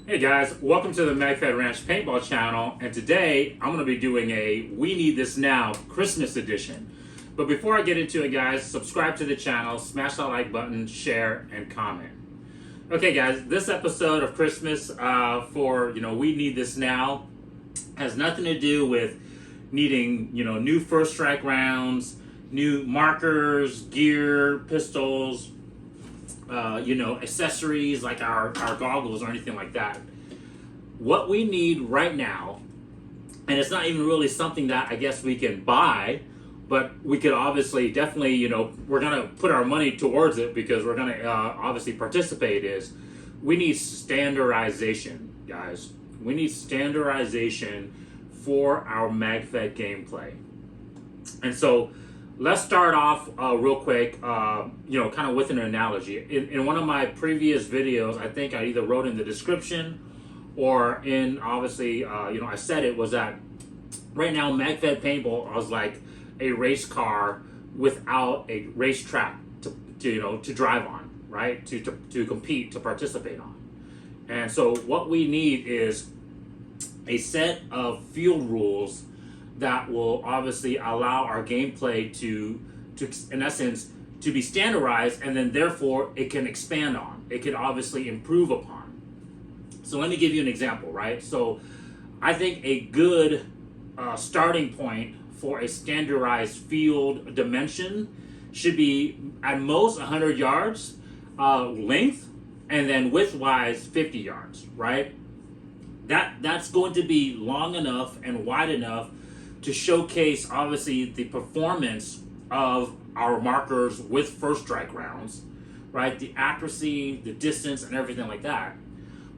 Hey guys, welcome to the Magfed Ranch Paintball channel, and today I'm going to be doing a We Need This Now Christmas edition. But before I get into it guys, subscribe to the channel, smash that like button, share, and comment. Okay guys, this episode of Christmas for We Need This Now has nothing to do with needing new first strike rounds, new markers, gear, pistols, accessories like our goggles or anything like that. What we need right now, and it's not even really something that I guess we can buy, but we could obviously definitely, we're going to put our money towards it because we're going to obviously participate, is we need standardization, guys. We need standardization for our Magfed gameplay. And so let's start off real quick, kind of with an analogy. In one of my previous videos, I think I either wrote in the description or in, obviously, I said it, was that right now Magfed Paintball is like a race car without a racetrack to drive on, right? To compete, to participate on. And so what we need is a set of field rules that will obviously allow our gameplay to in essence, to be standardized, and then therefore it can expand on. It can obviously improve upon. So let me give you an example, right? So I think a good starting point for a standardized field dimension should be at most 100 yards length, and then width-wise 50 yards, right? That's going to be long enough and wide enough to showcase, obviously, the performance of our markers with first strike rounds, right? The accuracy, the distance, and everything like that.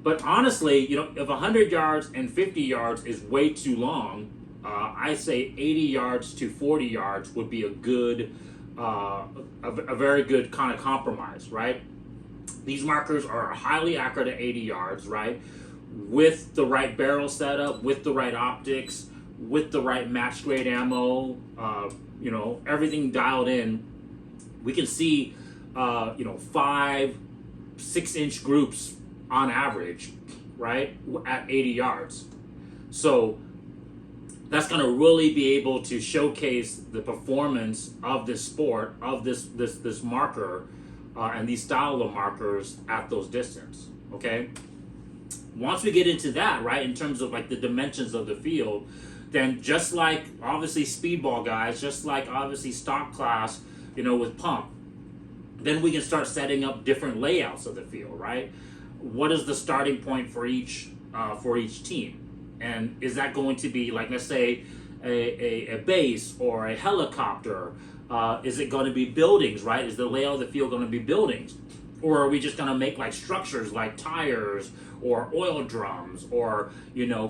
But honestly, if 100 yards and 50 yards is way too long, I say 80 yards to 40 yards would be a good, a very good kind of compromise, right? These markers are highly accurate at 80 yards, right? With the right barrel setup, with the right optics, with the right match grade ammo, everything dialed in, we can see, 5, 6 inch groups on average, right, at 80 yards. So that's going to really be able to showcase the performance of this sport, of this marker, and these style of markers at those distance. Okay. Once we get into that, right, in terms of like the dimensions of the field, then just like obviously speedball guys, just like obviously stock class, with pump, then we can start setting up different layouts of the field, right? What is the starting point for each team? And is that going to be like, let's say, a base or a helicopter? Is it going to be buildings, right? Is the layout of the field going to be buildings? Or are we just going to make like structures like tires or oil drums or,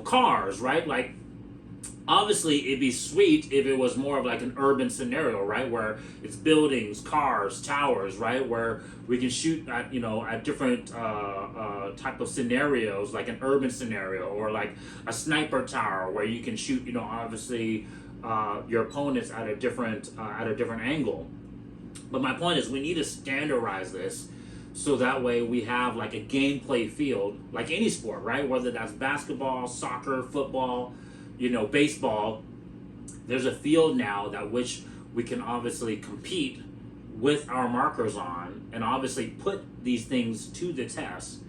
cars, right? Like, obviously, it'd be sweet if it was more of like an urban scenario, right? Where it's buildings, cars, towers, right? Where we can shoot at, at different type of scenarios, like an urban scenario or like a sniper tower where you can shoot, obviously your opponents at a different angle. But my point is, we need to standardize this so that way we have like a gameplay field, like any sport, right? Whether that's basketball, soccer, football, baseball, there's a field now that which we can obviously compete with our markers on and obviously put these things to the test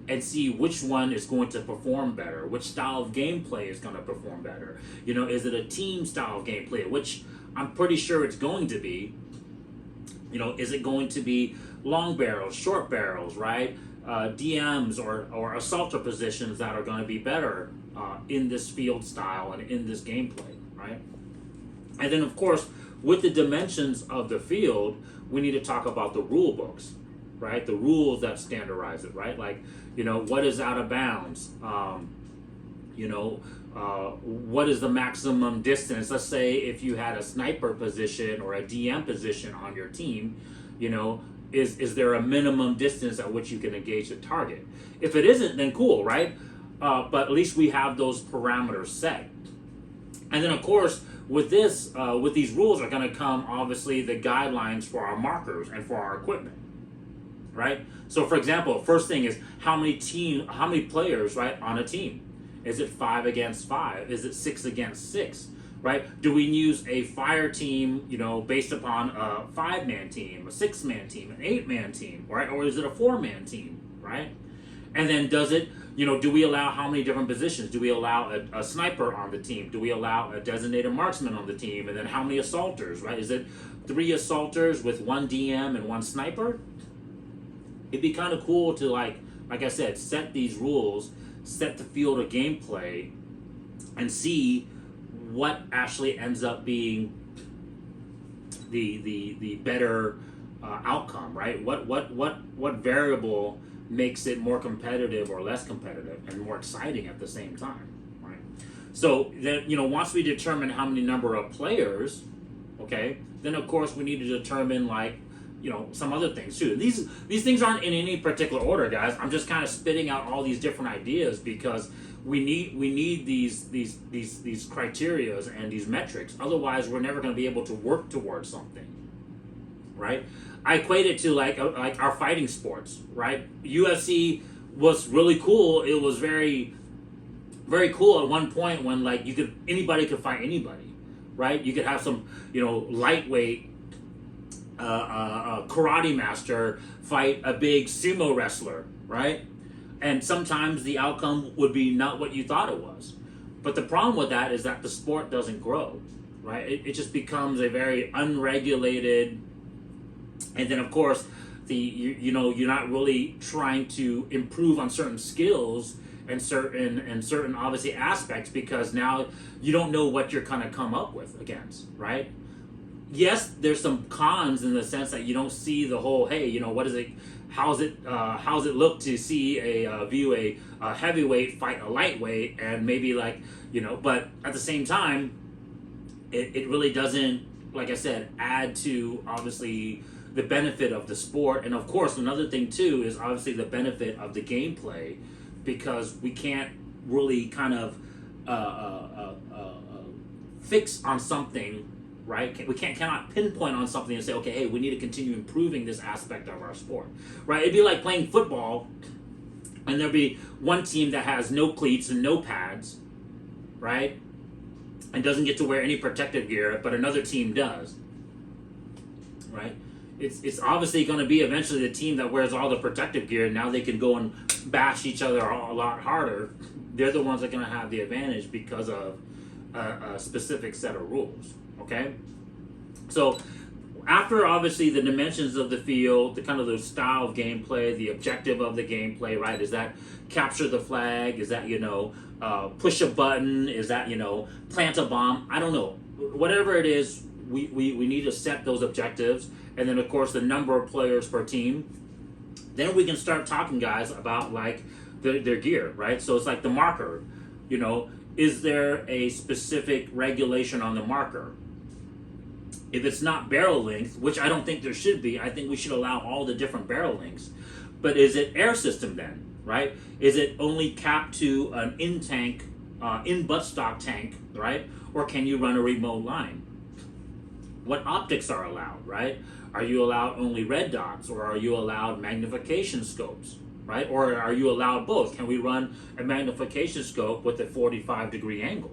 and see which one is going to perform better, which style of gameplay is going to perform better. Is it a team style of gameplay, which I'm pretty sure it's going to be. Is it going to be long barrels, short barrels, right? DMs or assaulter positions that are going to be better in this field style and in this gameplay, right? And then, of course, with the dimensions of the field, we need to talk about the rule books, right? The rules that standardize it, right? Like, what is out of bounds? What is the maximum distance? Let's say if you had a sniper position or a DM position on your team, is there a minimum distance at which you can engage the target? If it isn't, then cool, right? But at least we have those parameters set. And then, of course, with these rules are going to come, obviously, the guidelines for our markers and for our equipment, right? So for example, first thing is how many players, right, on a team? Is it 5 against 5? Is it 6 against 6? Right? Do we use a fire team, you know, based upon a 5-man team, a 6-man team, an 8-man team, right? Or is it a 4-man team, right? And then does it, you know, do we allow how many different positions? Do we allow a sniper on the team? Do we allow a designated marksman on the team? And then how many assaulters, right? Is it 3 assaulters with 1 DM and 1 sniper? It'd be kind of cool to, like I said, set these rules, set the field of gameplay, and see what actually ends up being the better outcome, right? What variable makes it more competitive or less competitive and more exciting at the same time, right? So then, you know, once we determine how many number of players, okay, then of course we need to determine, like, you know, some other things too. These things aren't in any particular order, guys. I'm just kind of spitting out all these different ideas because we need these criterias and these metrics. Otherwise, we're never going to be able to work towards something, right? I equate it to like our fighting sports, right? UFC was really cool. It was very, very cool at one point when, like, anybody could fight anybody, right? You could have some, you know, lightweight karate master fight a big sumo wrestler, right? And sometimes the outcome would be not what you thought it was. But the problem with that is that the sport doesn't grow, right? It just becomes a very unregulated, and then of course, you know, you're not really trying to improve on certain skills and certain obviously aspects, because now you don't know what you're gonna come up with against, right? Yes, there's some cons in the sense that you don't see the whole, hey, you know, what is it? How's it look to see view a heavyweight fight a lightweight, and maybe, like, you know, but at the same time, it really doesn't, like I said, add to obviously the benefit of the sport. And of course, another thing too is obviously the benefit of the gameplay, because we can't really kind of fix on something. Right? We cannot pinpoint on something and say, okay, hey, we need to continue improving this aspect of our sport, right? It'd be like playing football, and there'd be one team that has no cleats and no pads, right? And doesn't get to wear any protective gear, but another team does, right? It's obviously going to be eventually the team that wears all the protective gear, and now they can go and bash each other a lot harder. They're the ones that are going to have the advantage because of a specific set of rules. Okay, so after obviously the dimensions of the field, the kind of the style of gameplay, the objective of the gameplay, right? Is that capture the flag? Is that, you know, push a button? Is that, you know, plant a bomb? I don't know. Whatever it is, we need to set those objectives, and then of course the number of players per team. Then we can start talking, guys, about like their gear, right? So it's like the marker, you know. Is there a specific regulation on the marker? If it's not barrel length, which I don't think there should be, I think we should allow all the different barrel lengths. But is it air system then, right? Is it only capped to an in-tank, in-buttstock tank, right? Or can you run a remote line? What optics are allowed, right? Are you allowed only red dots, or are you allowed magnification scopes, right? Or are you allowed both? Can we run a magnification scope with a 45-degree angle?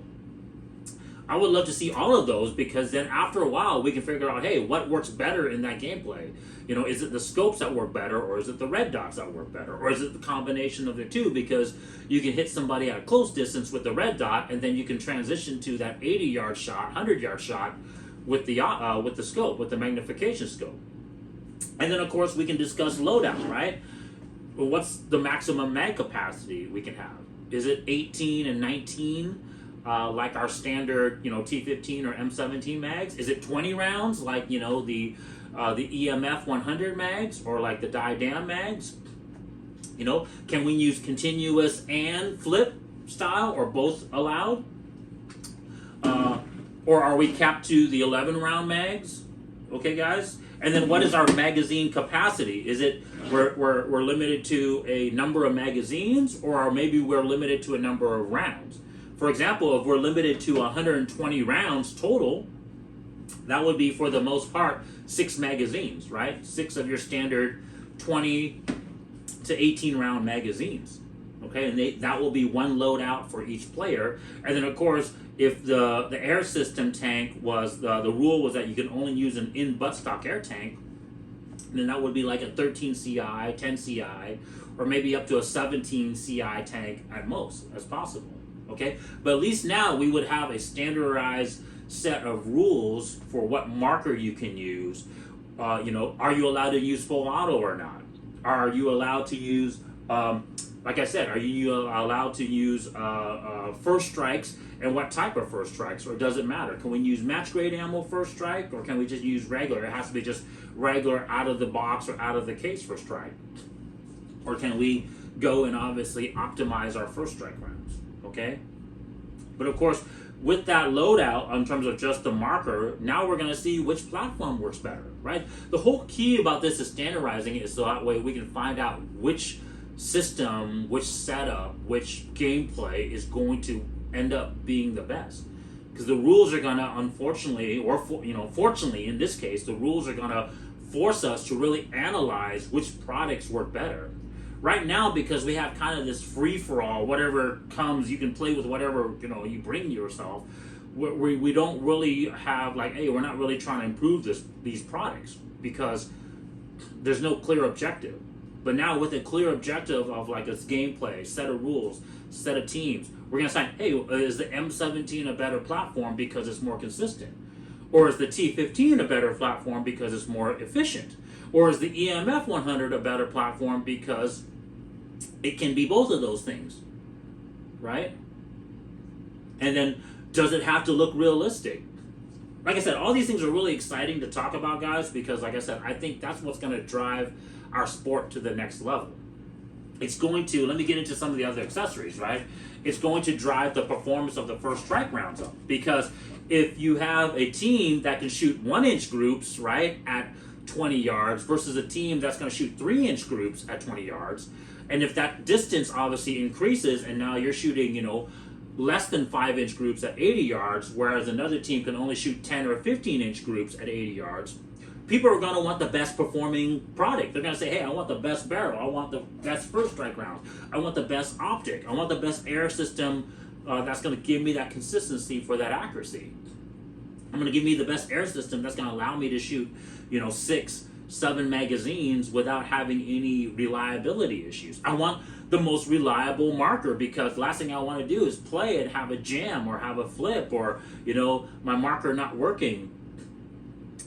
I would love to see all of those, because then after a while we can figure out, hey, what works better in that gameplay? You know, is it the scopes that work better, or is it the red dots that work better, or is it the combination of the two? Because you can hit somebody at a close distance with the red dot, and then you can transition to that 80-yard shot, 100-yard shot with the scope, with the magnification scope. And then of course we can discuss loadout, right? Well, what's the maximum mag capacity we can have? Is it 18 and 19? Like our standard, you know, T15 or M17 mags? Is it 20 rounds, like, you know, the EMF 100 mags, or like the die-down mags? You know, can we use continuous and flip style, or both allowed? Or are we capped to the 11 round mags? Okay, guys. And then what is our magazine capacity? Is it we're limited to a number of magazines, or maybe we're limited to a number of rounds? For example, if we're limited to 120 rounds total, that would be, for the most part, 6 magazines, right? 6 of your standard 20 to 18 round magazines. Okay, and that will be one loadout for each player. And then of course, if the air system tank was, the rule was that you can only use an in buttstock air tank, then that would be like a 13 CI, 10 CI, or maybe up to a 17 CI tank at most as possible. Okay, but at least now we would have a standardized set of rules for what marker you can use. Are you allowed to use full auto or not? Are you allowed to use, like I said, are you allowed to use first strikes, and what type of first strikes, or does it matter? Can we use match grade ammo first strike, or can we just use regular? It has to be just regular out of the box or out of the case first strike. Or can we go and obviously optimize our first strike rounds, okay? But of course, with that loadout, in terms of just the marker, now we're gonna see which platform works better, right? The whole key about this is standardizing it so that way we can find out which system, which setup, which gameplay is going to end up being the best. Because the rules are gonna, unfortunately, or fortunately in this case, the rules are gonna force us to really analyze which products work better. Right now, because we have kind of this free-for-all, whatever comes, you can play with whatever you bring yourself. We don't really have like, hey, we're not really trying to improve these products because there's no clear objective. But now with a clear objective of like its gameplay, set of rules, set of teams, we're gonna say, hey, is the M17 a better platform because it's more consistent? Or is the T15 a better platform because it's more efficient? Or is the EMF 100 a better platform because it can be both of those things, right? And then, does it have to look realistic? Like I said, all these things are really exciting to talk about, guys, because like I said, I think that's what's going to drive our sport to the next level. It's going to, let me get into some of the other accessories, right? It's going to drive the performance of the first strike rounds up. Because if you have a team that can shoot 1-inch groups, right, at 20 yards versus a team that's going to shoot 3-inch groups at 20 yards, and if that distance obviously increases and now you're shooting, less than 5-inch groups at 80 yards, whereas another team can only shoot 10 or 15-inch groups at 80 yards, people are going to want the best performing product. They're going to say, hey, I want the best barrel. I want the best first strike round. I want the best optic. I want the best air system that's going to give me that consistency for that accuracy. I'm going to give me the best air system that's going to allow me to shoot, 6, 7 magazines without having any reliability issues. I want the most reliable marker because the last thing I want to do is play and have a jam or have a flip or, my marker not working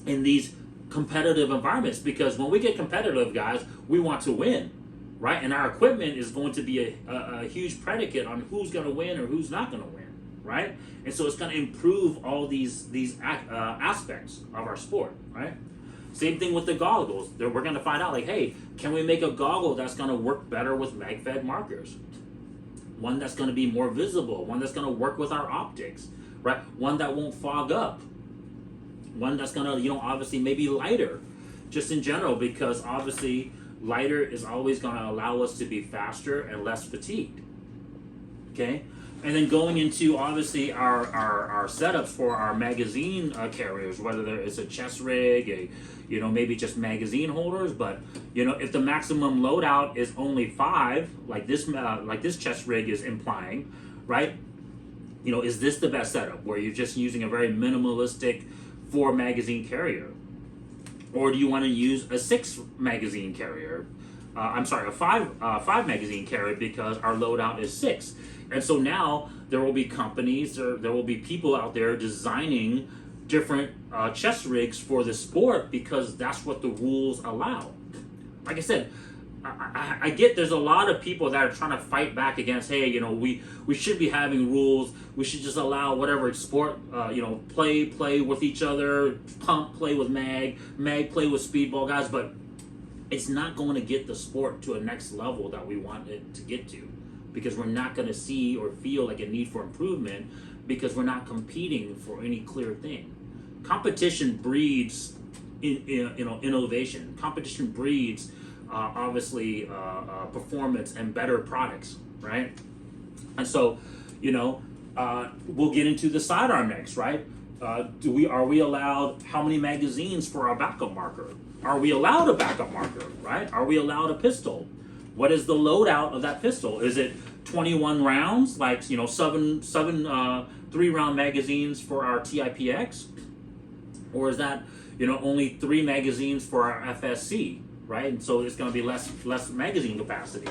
in these competitive environments. Because when we get competitive, guys, we want to win, right? And our equipment is going to be a huge predicate on who's going to win or who's not going to win, right? And so it's going to improve all these aspects of our sport, right? Same thing with the goggles. We're going to find out, like, hey, can we make a goggle that's going to work better with Magfed markers? One that's going to be more visible. One that's going to work with our optics, right? One that won't fog up. One that's going to, obviously maybe lighter, just in general, because obviously lighter is always going to allow us to be faster and less fatigued. Okay? And then going into obviously our setups for our magazine carriers, whether it's a chest rig, maybe just magazine holders, but if the maximum loadout is only 5, like this chest rig is implying, right? Is this the best setup where you're just using a very minimalistic 4 magazine carrier, or do you want to use a 6 magazine carrier? A 5 magazine carrier because our loadout is 6. And so now there will be companies, or there will be people out there designing different chest rigs for the sport because that's what the rules allow. Like I said, I get there's a lot of people that are trying to fight back against, hey, we should be having rules. We should just allow whatever sport, play with each other, pump, play with mag play with speedball, guys. But it's not going to get the sport to a next level that we want it to get to, because we're not going to see or feel like a need for improvement because we're not competing for any clear thing. Competition breeds innovation. Competition breeds obviously performance and better products, right? And so we'll get into the sidearm next, right? Are we allowed how many magazines for our backup marker? Are we allowed a backup marker, right? Are we allowed a pistol? What is the loadout of that pistol? Is it 21 rounds, like, you know, seven 3-round magazines for our TIPX? Or is that, you know, only 3 magazines for our FSC, right? And so it's going to be less magazine capacity,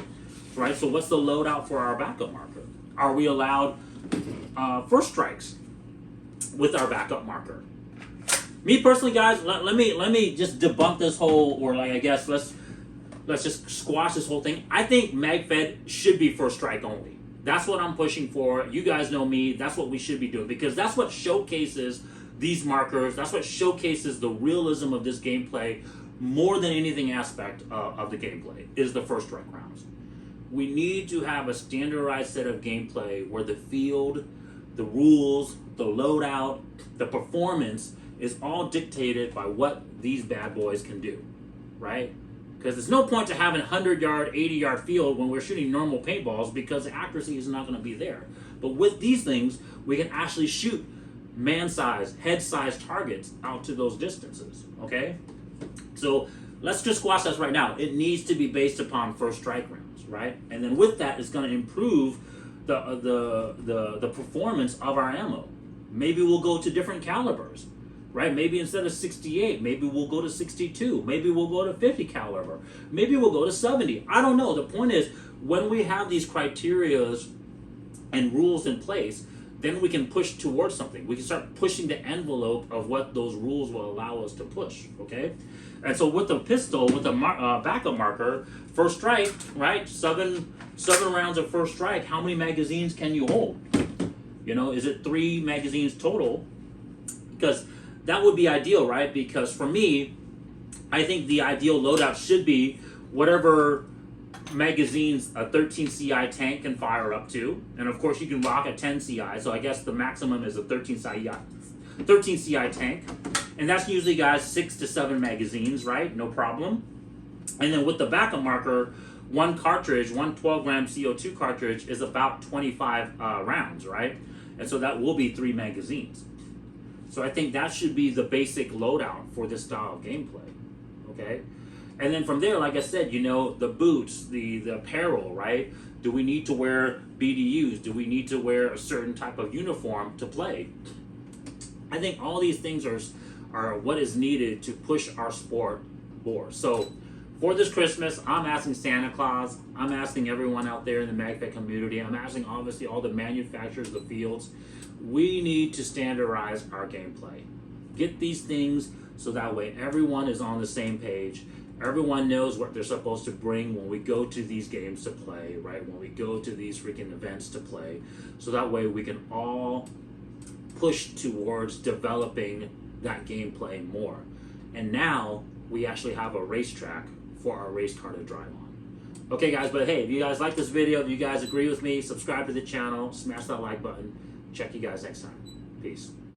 right? So what's the loadout for our backup marker? Are we allowed first strikes with our backup marker? Me personally, guys, let me just debunk this whole, or like, I guess let's just squash this whole thing. I think Magfed should be first strike only. That's what I'm pushing for. You guys know me. That's what we should be doing, because that's what showcases these markers. That's what showcases the realism of this gameplay more than anything aspect of the gameplay is the first strike rounds. We need to have a standardized set of gameplay where the field, the rules, the loadout, the performance is all dictated by what these bad boys can do, right? Because there's no point to having a 100-yard, 80-yard field when we're shooting normal paintballs, because the accuracy is not going to be there. But with these things, we can actually shoot man-sized, head-sized targets out to those distances, okay? So let's just squash this right now. It needs to be based upon first strike rounds, right? And then with that, it's going to improve the performance of our ammo. Maybe we'll go to different calibers, right? Maybe instead of 68, maybe we'll go to 62. Maybe we'll go to 50 caliber. Maybe we'll go to 70. I don't know. The point is, when we have these criterias and rules in place, then we can push towards something. We can start pushing the envelope of what those rules will allow us to push, okay? And so with the pistol, with the backup marker, first strike, right? Seven rounds of first strike, how many magazines can you hold? You know, is it 3 magazines total? Because that would be ideal, right? Because for me, I think the ideal loadout should be whatever magazines a 13 CI tank can fire up to. And of course you can rock a 10 CI, so I guess the maximum is a 13 CI tank. And that's usually, guys, 6 to 7 magazines, right? No problem. And then with the backup marker, one cartridge, one 12-gram CO2 cartridge is about 25 rounds, right? And so that will be 3 magazines. So I think that should be the basic loadout for this style of gameplay, okay? And then from there, like I said, you know, the boots, the apparel, right? Do we need to wear BDUs? Do we need to wear a certain type of uniform to play? I think all these things are what is needed to push our sport more. So for this Christmas, I'm asking Santa Claus, I'm asking everyone out there in the Magfed community, I'm asking obviously all the manufacturers of the fields, we need to standardize our gameplay. Get these things so that way everyone is on the same page. Everyone knows what they're supposed to bring when we go to these games to play, right? When we go to these freaking events to play. So that way we can all push towards developing that gameplay more. And now we actually have a racetrack for our race car to drive on. Okay, guys, but hey, if you guys like this video, if you guys agree with me, subscribe to the channel, smash that like button. Check you guys next time. Peace.